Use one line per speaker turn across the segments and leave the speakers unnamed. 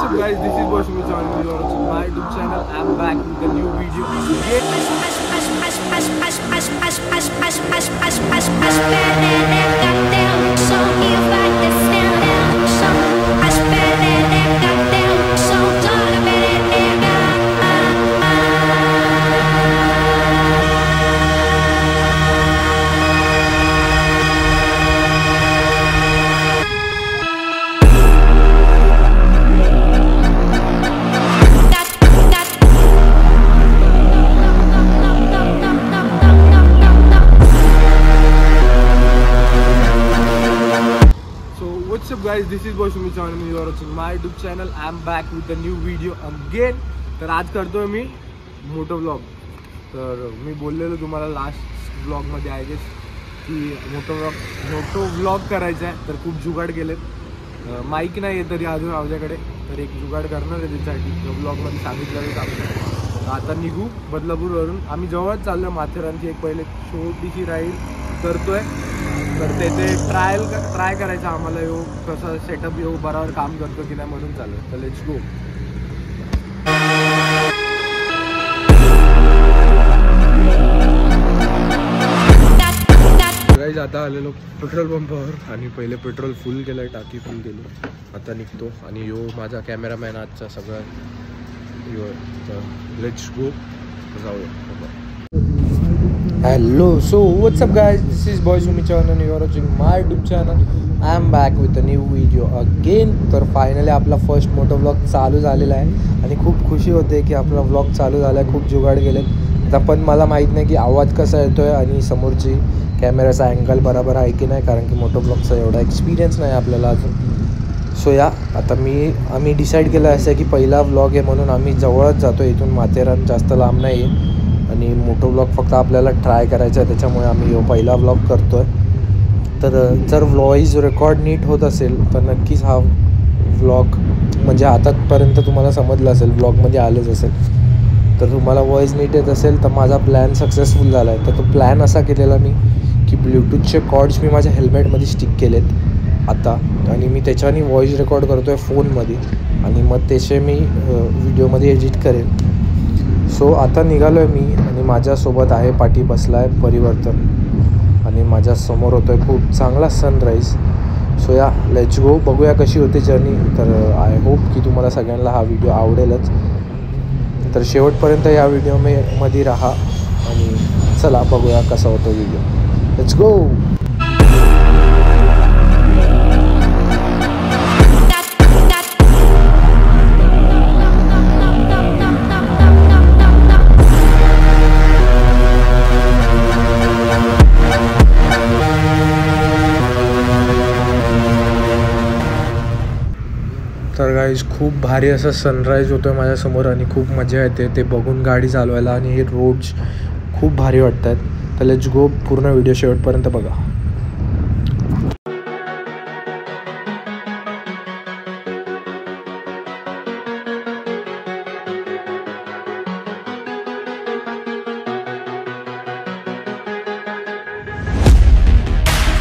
up guys, this is Boy Sumit Channel. You are watching my YouTube channel. I'm back with a new video. What's up guys, this is Boy Sumit Channel. You are watching my YouTube channel. I'm back with a new video again. तर आज करतोय मी moto vlog. तर मी बोललेलो तुम्हाला last व्लॉगमध्ये आहे guess की moto vlog करायचा आहे. तर खूप जुगाड केलेत. माईक नाही आहे तरी अजून माझ्याकडे, तर एक जुगाड करणार आहे त्याच्यासाठी. व्लॉगमध्ये सांगितलं तर आता निघू बदलापूरवरून. आम्ही जवळच चाललो. माथेरानची एक पहिले छोटीशी राईड करतोय. तर ते ट्राय करायचं आम्हाला. येऊ कसं सेटअप येऊ बरोबर काम करतो की नाही म्हणून चालू. तर लेट्स गो. गाईज आता आलेलो पेट्रोल पंपावर आणि पहिले पेट्रोल फुल केलं, टाकी फुल केली. आता निघतो आणि यो माझा कॅमेरामॅन आजचा सगळा यो. तर लेट्स गो, जाऊया. Hello, so what's up guys, this is Boy Sumit Channel and you are watching my YouTube channel. I am back with a new video again. तर फायनली आपला फर्स्ट मोटो व्लॉग चालू झालेला आहे आणि खूप खुशी होते की आपला व्लॉग चालू झाला आहे. खूप जुगाड गेलेत. आता पण मला माहीत नाही की आवाज कसा येतो आहे आणि समोरची कॅमेराचा अँगल बरोबर आहे की नाही, कारण की मोटो व्लॉगचा एवढा एक्सपिरियन्स नाही आपल्याला अजून. सो या आता आम्ही डिसाईड केलं असं की पहिला व्लॉग आहे म्हणून आम्ही जवळच जातो. इथून माथेरान जास्त लांब नाही आहे आणि मोटो व्लॉग फक्त आपल्याला ट्राय करायचा आहे, त्याच्यामुळे आम्ही पहिला व्लॉग करतो आहे. तर जर व्हॉईस रेकॉर्ड नीट होत असेल तर नक्कीच हा व्लॉग म्हणजे आतापर्यंत तुम्हाला समजलं असेल, व्लॉगमध्ये आलंच असेल. तर तुम्हाला व्हॉईस नीट येत असेल तर माझा प्लॅन सक्सेसफुल झाला आहे. तर तो प्लॅन असा केलेला मी की ब्ल्यूटूथचे कॉर्ड्स मी माझ्या हेल्मेटमध्ये स्टिक केलेत आता, आणि मी त्याच्याने व्हॉईस रेकॉर्ड करतो आहे फोनमध्ये आणि मग त्याचे मी व्हिडिओमध्ये एडिट करेन. सो आता निघालो आहे मी आणि माझ्यासोबत आहे पाठी बसला आहे परिवर्तन आणि माझ्यासमोर होतो आहे खूप चांगला सनराईज. सो या लेट्स गो, बघूया कशी होते जर्नी. तर आय होप की तुम्हाला सगळ्यांना हा व्हिडिओ आवडेलच. तर शेवटपर्यंत या व्हिडिओमध्ये राहा आणि चला बघूया कसा होतो व्हिडिओ. Let's go. तर गाईज खूप भारी असं सनराईज होतो आहे माझ्यासमोर आणि खूप मजा येते ते बघून गाडी चालवायला आणि हे रोड्स खूप भारी वाटत आहेत. तर लेट्स गो, पूर्ण व्हिडिओ शेवटपर्यंत बघा.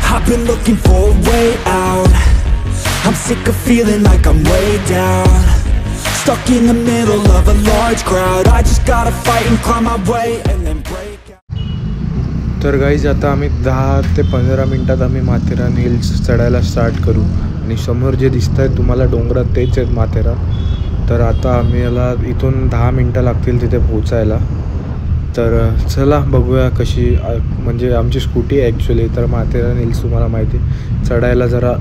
I've been looking for a way out. I'm sick of feeling like I'm way down, stuck in the middle of a large crowd. I just gotta fight and climb my way and then break out.
तर guys आता आम्ही 10 ते 15 मिनटात आम्ही Matheran hills चढायला start करू आणि समोर जे दिसत आहेत तुम्हाला डोंगरात तेच आहेत माथेरान. तर आता आम्ही याला इथून 10 मिनटं लागतील तिथे पोचायला. तर चला बघूया कशी, म्हणजे आमची स्कूटी आहे ॲक्च्युली. तर माथेरान हिल्स तुम्हाला माहिती आहे चढायला जरा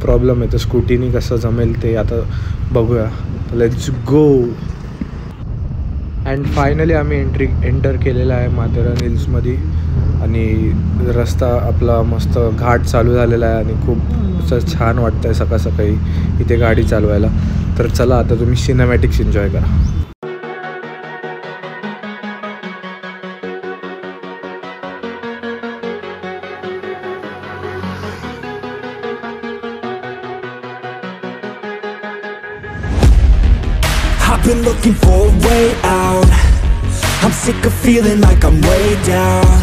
प्रॉब्लेम आहे, तर स्कूटीनी कसं जमेल ते आता बघूया. Let's go. अँड फायनली आम्ही एंटर केलेला आहे माथेरान हिल्समध्ये आणि रस्ता आपला मस्त घाट चालू झालेला आहे आणि खूप असं छान वाटतं आहे सकाळ सकाळी इथे गाडी चालवायला. तर चला आता तुम्ही सिनेमॅटिक्स एन्जॉय करा.
I've been looking for a way out. I'm sick of feeling like I'm way down,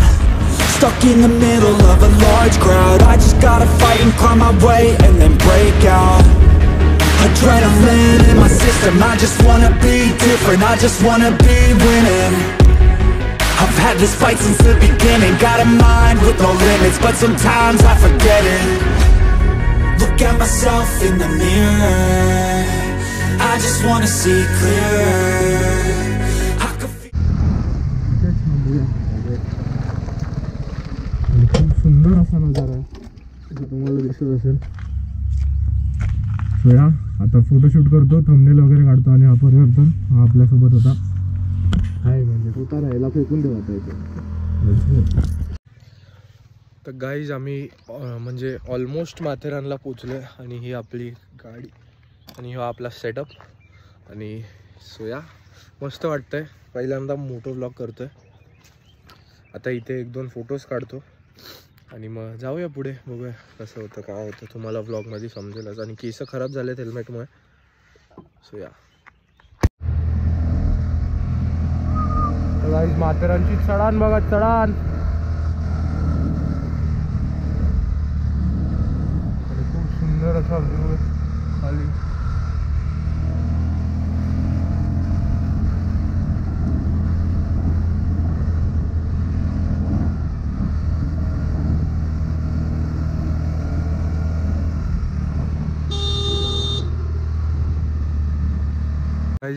stuck in the middle of a large crowd. I just gotta fight and climb my way and then break out. Adrenaline in my system. system. I just wanna be different, I just wanna be winning. I've had this fight since the beginning. Got a mind with no limits, but sometimes I forget it. Look at myself in the mirror, I just wanna see clearer. I could feel.
खूप सुंदर असा नजारा आहे, तुम्हाला दिसत असेल. So या आता फोटोशूट करतो, थंबनेल वगैरे काढतो आणि हा परिवर्तन हा आपल्यासोबत होता. हाय म्हणजे होता राहायला फेकून देवाता येतो. तर गाईज आम्ही म्हणजे ऑलमोस्ट माथेरानला पोचलो आहे आणि ही आपली गाडी आणि हा आपला सेटअप. आणि सोया मस्त वाटतंय, पहिल्यांदा मोटो व्लॉग करतोय. आता इथे 1-2 फोटोज काढतो आणि मग जाऊया पुढे, बघूया कसं होतं काय होतं, तुम्हाला व्लॉगमध्ये समजेलच. आणि केस खराब झालेत हेल्मेटमुळे. सोया गाईज माथेरानची चढाण बघा, चढाण. खूप सुंदर असा व्ह्यू आहे खाली.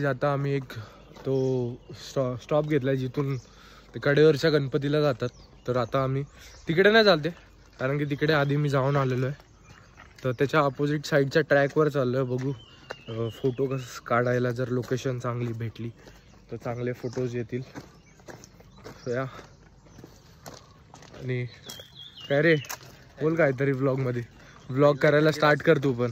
आता आम्ही एक तो स्टॉप घेतला आहे जिथून ते कडेवरच्या गणपतीला जातात. तर आता आम्ही तिकडे नाही चालते, कारण की तिकडे आधी मी जाऊन आलेलो आहे. तर त्याच्या अपोजिट साईडच्या ट्रॅकवर चाललो आहे. बघू फोटो कसं काढायला, जर लोकेशन चांगली भेटली तर चांगले फोटोज येतील. सो या आणि काय रे बोल काहीतरी व्लॉगमध्ये. व्लॉग करायला स्टार्ट कर तू पण.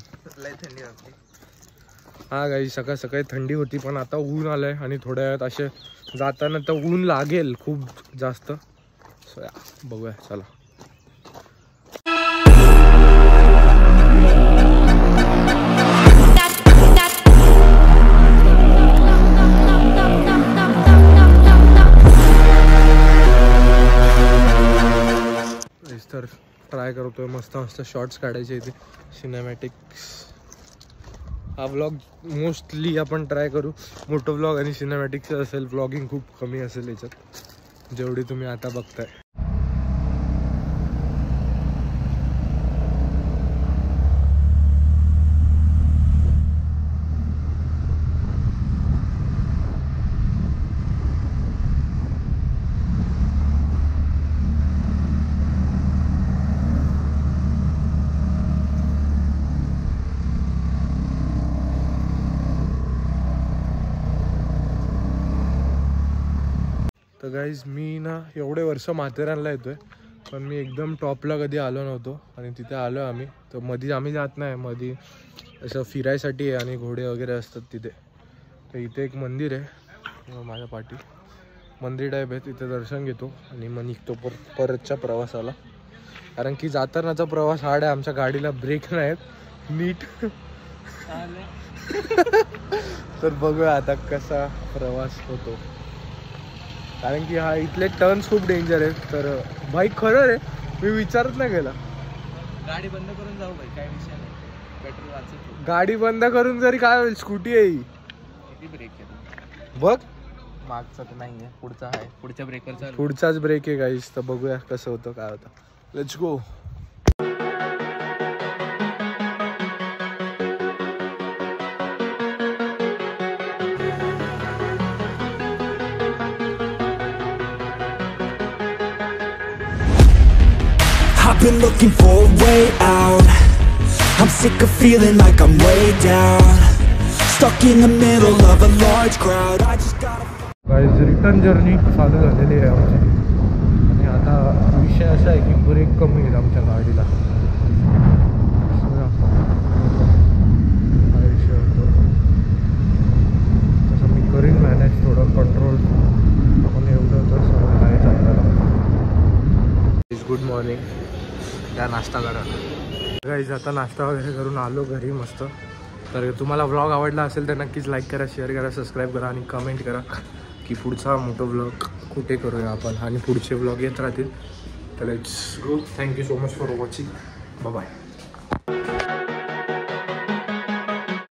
हा गाई सकाळ सकाळी थंडी होती, पण आता ऊन आलंय आणि थोड्या वेळात असे जाताना तर ऊन लागेल खूप जास्त. सो या बघूया चला. तर ट्राय करतोय मस्त मस्त शॉर्ट्स काढायचे इथे, सिनेमॅटिक्स. हा व्लॉग मोस्टली आपण ट्राय करू मोठं व्लॉग आणि सिनेमॅटिक्स असेल. व्लॉगिंग खूप कमी असेल याच्यात, जेवढी तुम्ही आता बघताय. तर गाईज मी ना एवढे वर्ष माथेरानला येतोय, पण मी एकदम टॉपला कधी आलो नव्हतो. आणि तिथे आलो आम्ही. तर मध्ये आम्ही जात नाही, मध्ये असं फिरायसाठी आहे आणि घोडे वगैरे असतात तिथे. तर इथे एक मंदिर आहे माझ्या पाठी, मंदिर टाईप आहे. तिथे दर्शन घेतो आणि मग निघतो परतच्या प्रवासाला. कारण की जातानाचा प्रवास हार्ड आहे, आमच्या गाडीला ब्रेक नाहीत नीट. तर बघूया आता कसा प्रवास होतो, कारण की हा इथले टर्न्स खूप डेंजर आहेत. तर बाईक खरं रे, मी विचारत नाही गेला.
गाडी बंद करून जाऊ भाई, काय विषय नाही, पेट्रोल वाचत.
गाडी बंद करून जरी काय होईल, स्कूटी आहे.
किती ब्रेक आहे
बघ,
मागचा तर नाही आहे, पुढचा आहे. पुढच्या ब्रेकरचा
पुढचाच ब्रेक आहे गाईस. तर बघूया कसं होतं काय होतं. Let's go.
I've been looking for a way out. I'm sick of feeling like I'm way down, stuck in the middle of a large crowd. I just gotta.
Guys return journey चालू झालेली आहे आमची. आणि आता विषय असा आहे की ब्रेक कमी आहेत आमच्या गाडीला. हा विषय होतो, तसं मी करीन मॅनेज थोडं कंट्रोल. पण एवढं तर सगळं काहीच आपल्याला. Good morning. त्या नाश्ता करा गाईज. आता नाश्ता वगैरे करून आलो घरी मस्त. तर तुम्हाला व्लॉग आवडला असेल तर नक्कीच लाईक करा, शेअर करा, सबस्क्राईब करा आणि कमेंट करा की पुढचा मोठा व्लॉग कुठे करूया आपण आणि पुढचे व्लॉग येत राहतील. तर let's go. Thank you so much for watching. Bye bye.